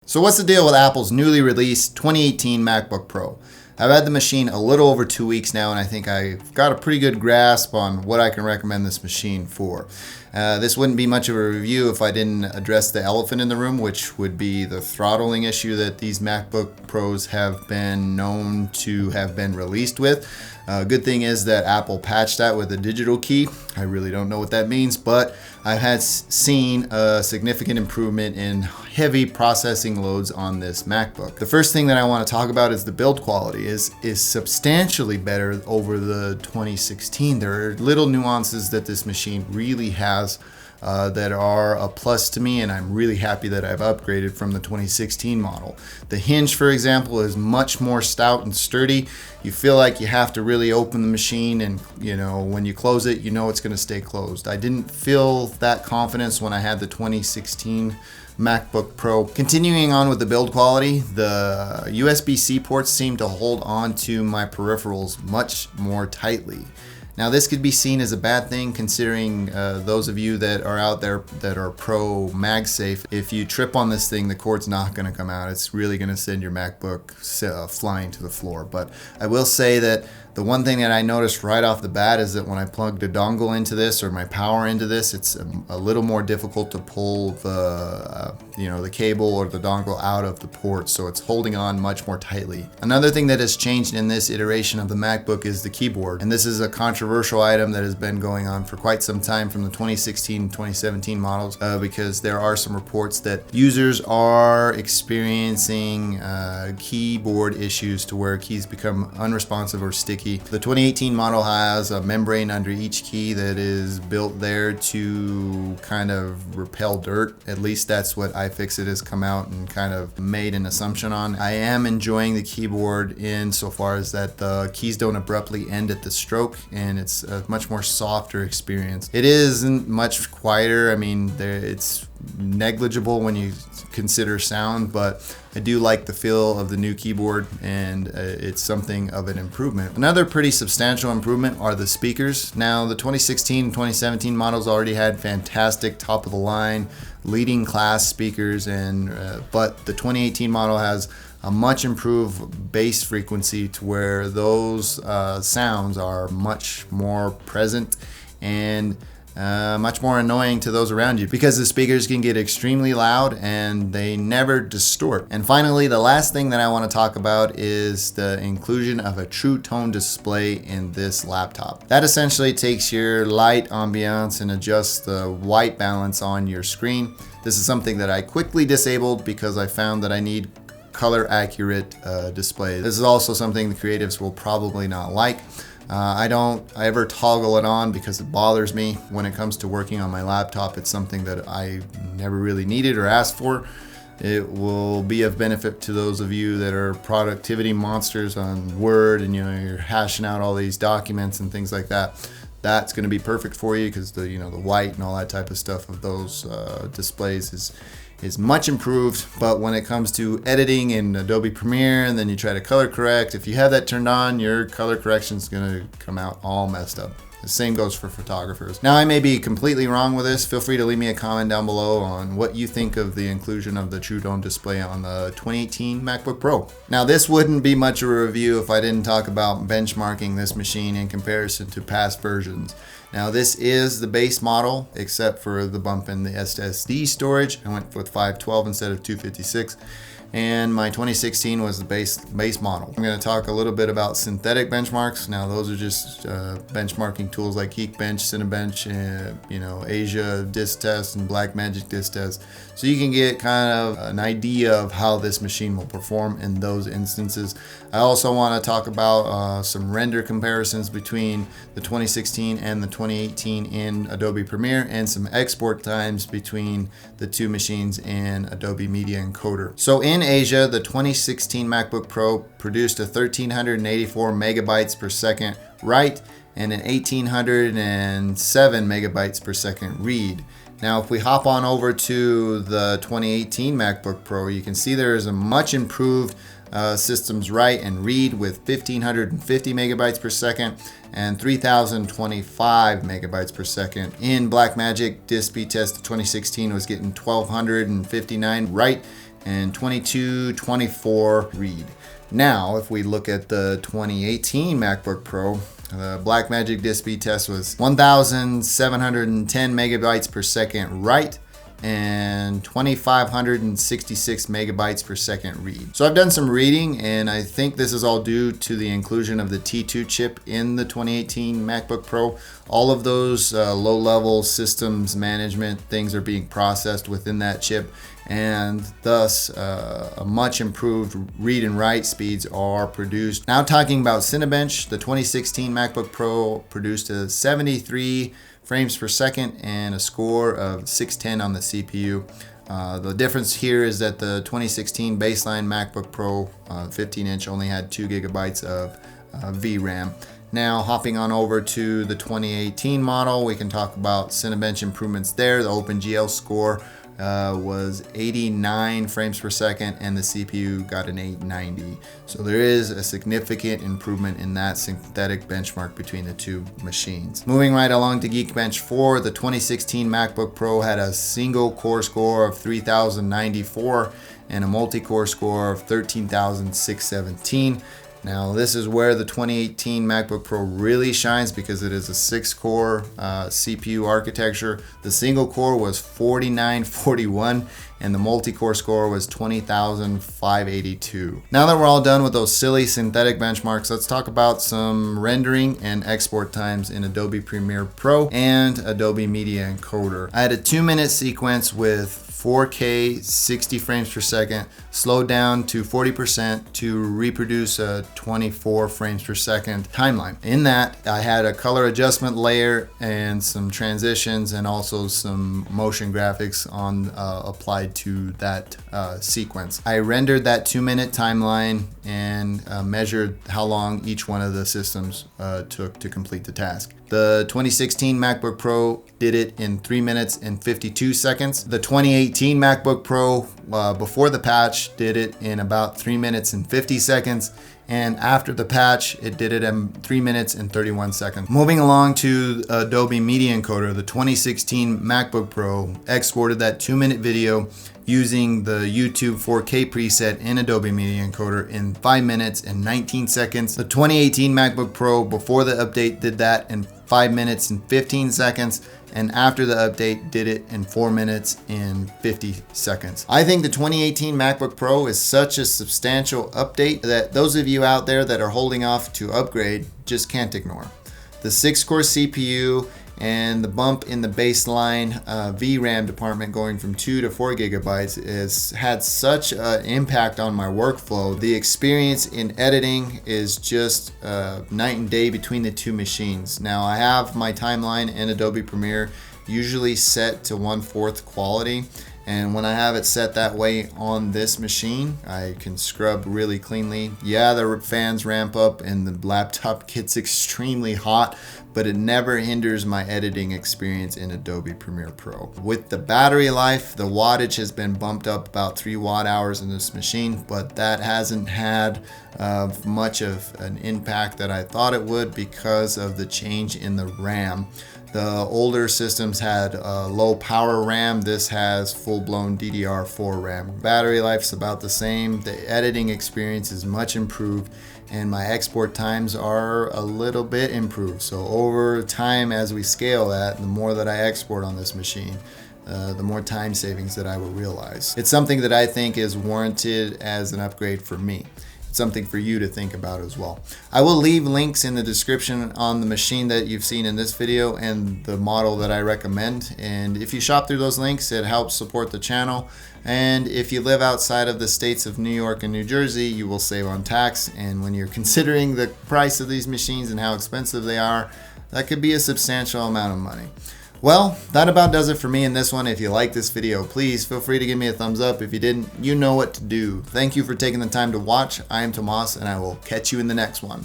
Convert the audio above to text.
So what's the deal with Apple's newly released 2018 MacBook Pro? I've had the machine a little over 2 weeks now, and I think I've got a pretty good grasp on what I can recommend this machine for. This wouldn't be much of a review if I didn't address the elephant in the room, which would be the throttling issue that these MacBook Pros have been known to have been released with. Good thing is that Apple patched that with a digital key. I really don't know what that means, but I had seen a significant improvement in heavy processing loads on this MacBook. The first thing that I want to talk about is the build quality is substantially better over the 2016. There are little nuances that this machine really has that are a plus to me, and I'm really happy that I've upgraded from the 2016 model. The hinge, for example, is much more stout and sturdy. You feel like you have to really open the machine, and when you close it, you know it's going to stay closed. I didn't feel that confidence when I had the 2016 MacBook Pro. Continuing on with the build quality, the USB-C ports seem to hold on to my peripherals much more tightly. Now this could be seen as a bad thing, considering those of you that are out there that are pro MagSafe. If you trip on this thing, the cord's not going to come out. It's really going to send your MacBook flying to the floor. But I will say that the one thing that I noticed right off the bat is that when I plugged a dongle into this or my power into this, it's a little more difficult to pull the the cable or the dongle out of the port, so it's holding on much more tightly. Another thing that has changed in this iteration of the MacBook is the keyboard, and this is a controversial item that has been going on for quite some time from the 2016 and 2017 models, because there are some reports that users are experiencing keyboard issues to where keys become unresponsive or sticky. The 2018 model has a membrane under each key that is built there to kind of repel dirt. At least that's what iFixit has come out and kind of made an assumption on. I am enjoying the keyboard insofar as that the keys don't abruptly end at the stroke, and it's a much more softer experience. It isn't much quieter. I mean, it's negligible when you consider sound, but I do like the feel of the new keyboard, and it's something of an improvement. Another pretty substantial improvement are the speakers. Now the 2016 and 2017 models already had fantastic top of the line leading class speakers, but the 2018 model has a much improved bass frequency to where those sounds are much more present and much more annoying to those around you, because the speakers can get extremely loud and they never distort. And finally, the last thing that I want to talk about is the inclusion of a True Tone display in this laptop. That essentially takes your light ambiance and adjusts the white balance on your screen. This is something that I quickly disabled because I found that I need color accurate display. This is also something the creatives will probably not like. I don't ever toggle it on because it bothers me. When it comes to working on my laptop, it's something that I never really needed or asked for. It will be of benefit to those of you that are productivity monsters on Word, and you're hashing out all these documents and things like that. That's going to be perfect for you, because the white and all that type of stuff of those displays is much improved. But when it comes to editing in Adobe Premiere, and then you try to color correct, if you have that turned on, your color correction is going to come out all messed up. The same goes for photographers. Now, I may be completely wrong with this. Feel free to leave me a comment down below on what you think of the inclusion of the True Tone display on the 2018 MacBook Pro. Now, this wouldn't be much of a review if I didn't talk about benchmarking this machine in comparison to past versions. Now, this is the base model, except for the bump in the SSD storage. I went with 512 instead of 256. And my 2016 was the base model. I'm going to talk a little bit about synthetic benchmarks. Now, those are just benchmarking tools like Geekbench, Cinebench, Asia Disk Test, and Blackmagic Disk Test. So you can get kind of an idea of how this machine will perform in those instances. I also want to talk about some render comparisons between the 2016 and the 2018 in Adobe Premiere, and some export times between the two machines in Adobe Media Encoder. So in Asia, the 2016 MacBook Pro produced a 1384 megabytes per second write and an 1807 megabytes per second read. Now, if we hop on over to the 2018 MacBook Pro, you can see there is a much improved systems write and read with 1550 megabytes per second and 3025 megabytes per second. In Blackmagic Disk Speed Test, the 2016 was getting 1259 write and 2224 read. Now, if we look at the 2018 MacBook Pro, the Blackmagic disk speed test was 1,710 megabytes per second write and 2,566 megabytes per second read. So I've done some reading, and I think this is all due to the inclusion of the T2 chip in the 2018 MacBook Pro. All of those low-level systems management things are being processed within that chip, and thus a much improved read and write speeds are produced. Now talking about Cinebench, the 2016 MacBook Pro produced a 73 frames per second and a score of 610 on the CPU. The difference here is that the 2016 baseline MacBook Pro 15-inch only had 2 gigabytes of VRAM. Now hopping on over to the 2018 model, we can talk about Cinebench improvements there. The OpenGL score was 89 frames per second, and the CPU got an 890. So there is a significant improvement in that synthetic benchmark between the two machines. Moving right along to Geekbench 4, the 2016 MacBook Pro had a single core score of 3,094 and a multi-core score of 13,617. Now this is where the 2018 MacBook Pro really shines because it is a 6-core CPU architecture. The single core was 4941 and the multi-core score was 20,582. Now that we're all done with those silly synthetic benchmarks, let's talk about some rendering and export times in Adobe Premiere Pro and Adobe Media Encoder. I had a 2-minute sequence with 4K 60 frames per second, slowed down to 40% to reproduce a 24 frames per second timeline. In that, I had a color adjustment layer and some transitions and also some motion graphics on applied to that sequence. I rendered that 2-minute timeline and measured how long each one of the systems took to complete the task. The 2016 MacBook Pro did it in 3 minutes and 52 seconds. The 2018 MacBook Pro, before the patch, did it in about 3 minutes and 50 seconds. And after the patch, it did it in 3 minutes and 31 seconds. Moving along to Adobe Media Encoder, the 2016 MacBook Pro exported that 2-minute video using the YouTube 4K preset in Adobe Media Encoder in 5 minutes and 19 seconds. The 2018 MacBook Pro before the update did that in 5 minutes and 15 seconds, and after the update did it in 4 minutes and 50 seconds. I think the 2018 MacBook Pro is such a substantial update that those of you out there that are holding off to upgrade just can't ignore. The 6-core CPU and the bump in the baseline VRAM department going from 2 to 4 gigabytes has had such an impact on my workflow. The experience in editing is just night and day between the two machines. Now I have my timeline in Adobe Premiere usually set to 1/4 quality, and when I have it set that way on this machine, I can scrub really cleanly. Yeah, the fans ramp up and the laptop gets extremely hot, but it never hinders my editing experience in Adobe Premiere Pro. With the battery life, the wattage has been bumped up about 3 watt hours in this machine, but that hasn't had much of an impact that I thought it would because of the change in the RAM. The older systems had low power RAM. This has full-blown DDR4 RAM. Battery life's about the same. The editing experience is much improved, and my export times are a little bit improved. So over time, as we scale that, the more that I export on this machine, the more time savings that I will realize. It's something that I think is warranted as an upgrade for me. It's something for you to think about as well. I will leave links in the description on the machine that you've seen in this video and the model that I recommend. And if you shop through those links, it helps support the channel. And if you live outside of the states of New York and New Jersey, you will save on tax. And when you're considering the price of these machines and how expensive they are, that could be a substantial amount of money. Well, that about does it for me in this one. If you like this video, please feel free to give me a thumbs up. If you didn't, you know what to do. Thank you for taking the time to watch. I am Tomas, and I will catch you in the next one.